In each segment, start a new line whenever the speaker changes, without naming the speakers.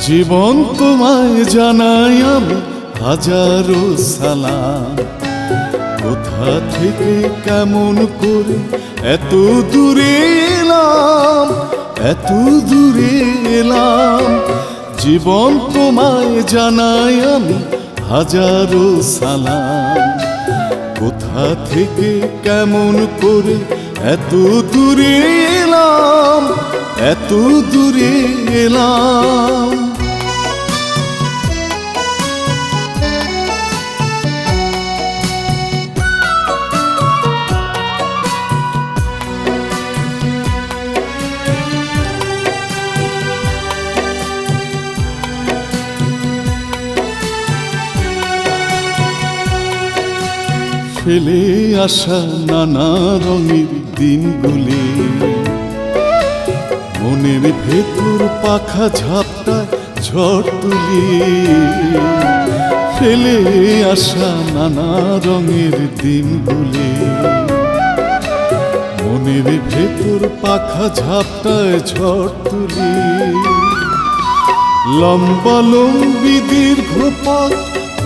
জীবন তোমায় জানাই আমি হাজারো সালাম। কোথা থেকে কেমন করে এত দূরে এলাম, এত দূরে এলাম। জীবন তোমায় জানাই আমি হাজারো সালাম। কোথা থেকে কেমন করে এত দূরে এলাম, এত দূরে এলাম। ফেলে আসা নানা রঙের দিনগুলি মনের ভেতর পাখা ঝাপটায় ঝড় তুলি। ফেলে আসা নানা রঙের দিনগুলি মনের ভেতর পাখা ঝাপটায় ঝড় তুলি। লম্বা লম্বি দীর্ঘ পথ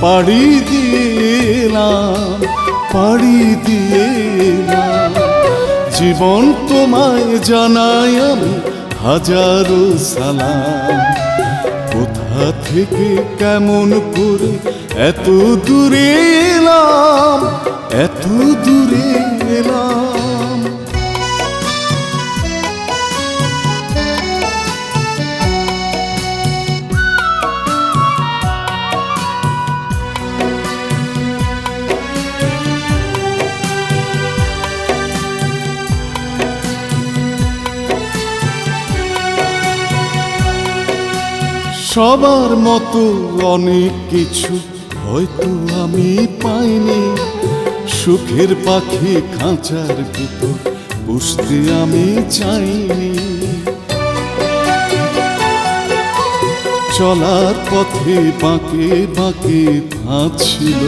পাড়ি দিলাম, পাড়ি দিলাম। জীবন তোমায় জানাই আমি হাজারো সালাম। কোথা থেকে কেমন করে এত দূরে এলাম, এত দূরে এলাম। সবার মতো অনেক কিছু হয়তো আমি পাইনি। সুখের পাখি খাঁচার ভিতর পুষতে আমি চাইনি। চলার পথে বাঁকে বাঁকে ধাঁধ ছিল,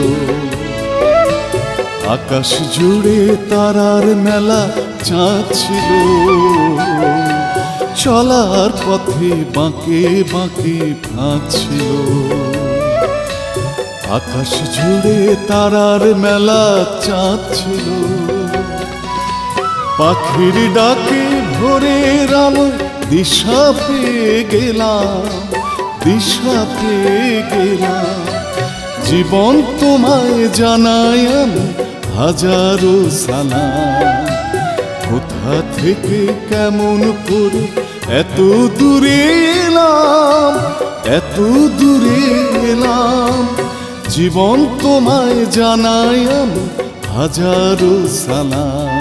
আকাশ জুড়ে তারার মেলা চাঁদ ছিল। চলার পথে বাঁকে বাঁকে ফাঁদ ছিল, আকাশ জুড়ে তারার মেলা চাঁদ ছিল। পাখির ডাকে ভোরের আলো দিশা পেয়ে গেলাম, দিশা পেয়ে গেলাম। জীবন তোমায় জানাই আমি হাজারো সালাম। কোথা থেকে কেমন করে এত দূরে এলাম, এত দূরে এলাম। জীবন তোমায় জানাই আমি হাজারো সালাম।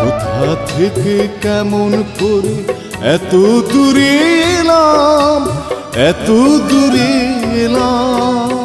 কোথা থেকে কেমন করে এত দূরে এলাম, এত দূরে এলাম।